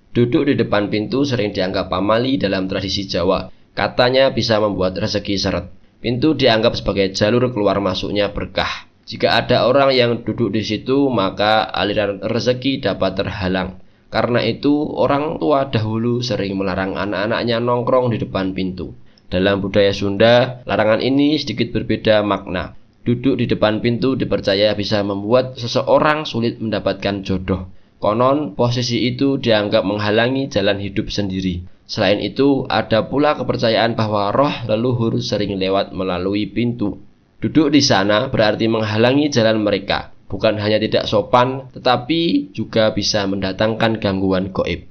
Duduk di depan pintu sering dianggap pamali dalam tradisi Jawa. Katanya bisa membuat rezeki seret. Pintu dianggap sebagai jalur keluar masuknya berkah. Jika ada orang yang duduk di situ, maka aliran rezeki dapat terhalang. Karena itu, orang tua dahulu sering melarang anak-anaknya nongkrong di depan pintu. Dalam budaya Sunda, larangan ini sedikit berbeda makna. Duduk di depan pintu dipercaya bisa membuat seseorang sulit mendapatkan jodoh. Konon, posisi itu dianggap menghalangi jalan hidup sendiri. Selain itu, ada pula kepercayaan bahwa roh leluhur sering lewat melalui pintu. Duduk di sana berarti menghalangi jalan mereka. Bukan hanya tidak sopan, tetapi juga bisa mendatangkan gangguan gaib.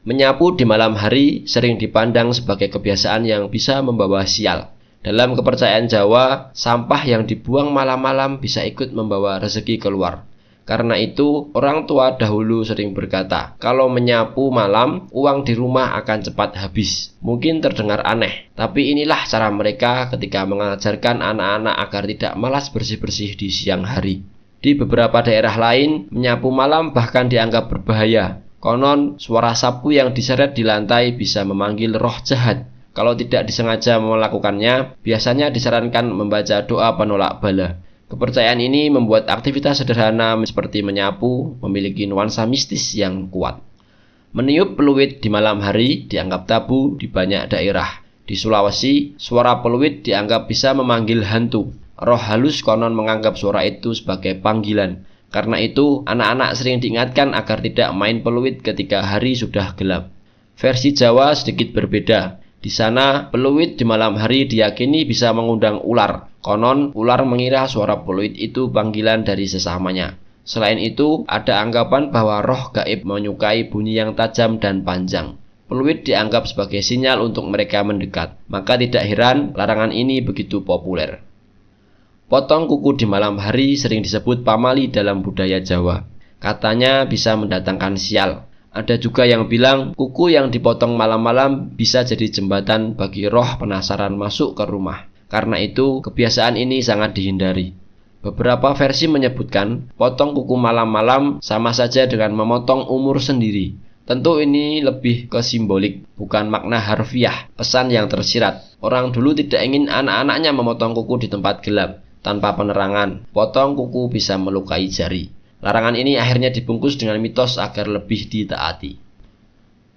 Menyapu di malam hari sering dipandang sebagai kebiasaan yang bisa membawa sial. Dalam kepercayaan Jawa, sampah yang dibuang malam-malam bisa ikut membawa rezeki keluar. Karena itu, orang tua dahulu sering berkata, kalau menyapu malam, uang di rumah akan cepat habis. Mungkin terdengar aneh, tapi inilah cara mereka ketika mengajarkan anak-anak agar tidak malas bersih-bersih di siang hari. Di beberapa daerah lain, menyapu malam bahkan dianggap berbahaya. Konon, suara sapu yang diseret di lantai bisa memanggil roh jahat. Kalau tidak disengaja melakukannya, biasanya disarankan membaca doa penolak bala. Kepercayaan ini membuat aktivitas sederhana seperti menyapu memiliki nuansa mistis yang kuat. Meniup peluit di malam hari dianggap tabu di banyak daerah. Di Sulawesi, suara peluit dianggap bisa memanggil hantu. Roh halus konon menganggap suara itu sebagai panggilan. Karena itu, anak-anak sering diingatkan agar tidak main peluit ketika hari sudah gelap. Versi Jawa sedikit berbeda. Di sana, peluit di malam hari diyakini bisa mengundang ular. Konon, ular mengira suara peluit itu panggilan dari sesamanya. Selain itu, ada anggapan bahwa roh gaib menyukai bunyi yang tajam dan panjang. Peluit dianggap sebagai sinyal untuk mereka mendekat. Maka tidak heran larangan ini begitu populer. Potong kuku di malam hari sering disebut pamali dalam budaya Jawa. Katanya bisa mendatangkan sial. Ada juga yang bilang kuku yang dipotong malam-malam bisa jadi jembatan bagi roh penasaran masuk ke rumah. Karena itu, kebiasaan ini sangat dihindari. Beberapa versi menyebutkan potong kuku malam-malam sama saja dengan memotong umur sendiri. Tentu ini lebih ke simbolik, bukan makna harfiah, pesan yang tersirat. Orang dulu tidak ingin anak-anaknya memotong kuku di tempat gelap. Tanpa penerangan, potong kuku bisa melukai jari. Larangan ini akhirnya dibungkus dengan mitos agar lebih ditaati.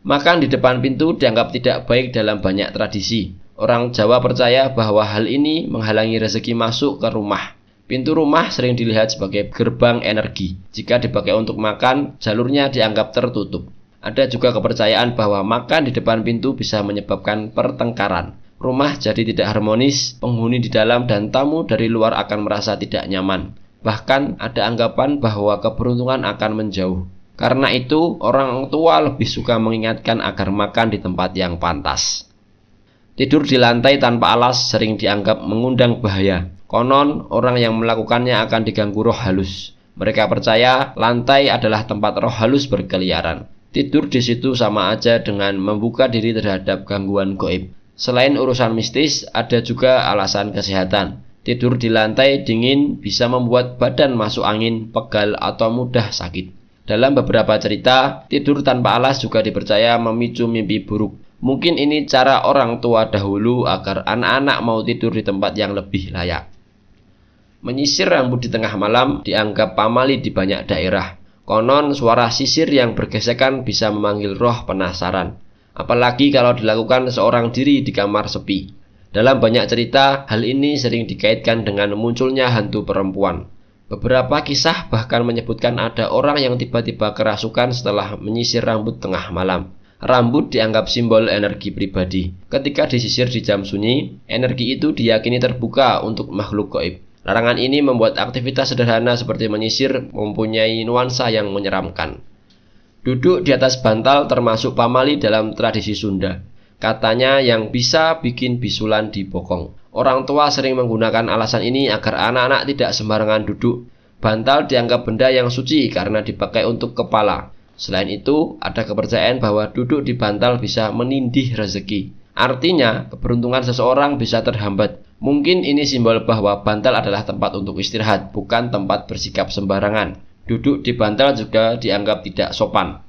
Makan di depan pintu dianggap tidak baik dalam banyak tradisi. Orang Jawa percaya bahwa hal ini menghalangi rezeki masuk ke rumah. Pintu rumah sering dilihat sebagai gerbang energi. Jika dipakai untuk makan, jalurnya dianggap tertutup. Ada juga kepercayaan bahwa makan di depan pintu bisa menyebabkan pertengkaran. Rumah jadi tidak harmonis, penghuni di dalam dan tamu dari luar akan merasa tidak nyaman. Bahkan ada anggapan bahwa keberuntungan akan menjauh. Karena itu, orang tua lebih suka mengingatkan agar makan di tempat yang pantas. Tidur di lantai tanpa alas sering dianggap mengundang bahaya. Konon, orang yang melakukannya akan diganggu roh halus. Mereka percaya lantai adalah tempat roh halus berkeliaran. Tidur di situ sama aja dengan membuka diri terhadap gangguan gaib. Selain urusan mistis, ada juga alasan kesehatan. Tidur di lantai dingin bisa membuat badan masuk angin, pegal, atau mudah sakit. Dalam beberapa cerita, tidur tanpa alas juga dipercaya memicu mimpi buruk. Mungkin ini cara orang tua dahulu agar anak-anak mau tidur di tempat yang lebih layak. Menyisir rambut di tengah malam dianggap pamali di banyak daerah. Konon suara sisir yang bergesekan bisa memanggil roh penasaran. Apalagi kalau dilakukan seorang diri di kamar sepi. Dalam banyak cerita, hal ini sering dikaitkan dengan munculnya hantu perempuan. Beberapa kisah bahkan menyebutkan ada orang yang tiba-tiba kerasukan setelah menyisir rambut tengah malam. Rambut dianggap simbol energi pribadi. Ketika disisir di jam sunyi, energi itu diyakini terbuka untuk makhluk gaib. Larangan ini membuat aktivitas sederhana seperti menyisir mempunyai nuansa yang menyeramkan. Duduk di atas bantal termasuk pamali dalam tradisi Sunda. Katanya yang bisa bikin bisulan dibokong. Orang tua sering menggunakan alasan ini agar anak-anak tidak sembarangan duduk. Bantal dianggap benda yang suci karena dipakai untuk kepala. Selain itu, ada kepercayaan bahwa duduk di bantal bisa menindih rezeki. Artinya, keberuntungan seseorang bisa terhambat. Mungkin ini simbol bahwa bantal adalah tempat untuk istirahat, bukan tempat bersikap sembarangan. Duduk di bantal juga dianggap tidak sopan.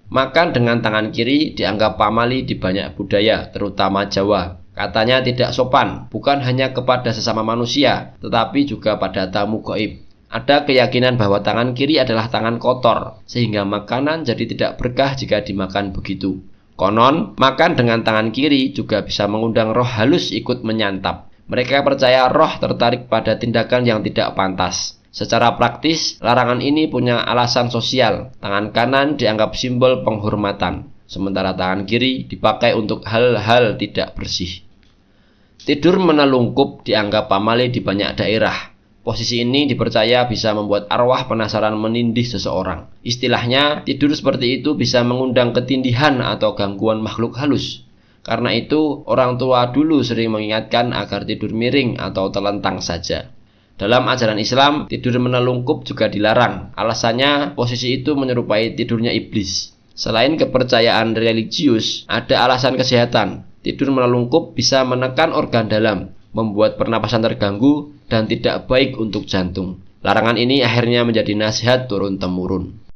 Makan dengan tangan kiri dianggap pamali di banyak budaya, terutama Jawa. Katanya tidak sopan, bukan hanya kepada sesama manusia, tetapi juga pada tamu gaib. Ada keyakinan bahwa tangan kiri adalah tangan kotor, sehingga makanan jadi tidak berkah jika dimakan begitu. Konon, makan dengan tangan kiri juga bisa mengundang roh halus ikut menyantap. Mereka percaya roh tertarik pada tindakan yang tidak pantas. Secara praktis, larangan ini punya alasan sosial. Tangan kanan dianggap simbol penghormatan, sementara tangan kiri dipakai untuk hal-hal tidak bersih. Tidur menelungkup dianggap pamali di banyak daerah. Posisi ini dipercaya bisa membuat arwah penasaran menindih seseorang. Istilahnya, tidur seperti itu bisa mengundang ketindihan atau gangguan makhluk halus. Karena itu, orang tua dulu sering mengingatkan agar tidur miring atau telentang saja. Dalam ajaran Islam, tidur menelungkup juga dilarang. Alasannya, posisi itu menyerupai tidurnya iblis. Selain kepercayaan religius, ada alasan kesehatan. Tidur menelungkup bisa menekan organ dalam, membuat pernapasan terganggu, dan tidak baik untuk jantung. Larangan ini akhirnya menjadi nasihat turun-temurun.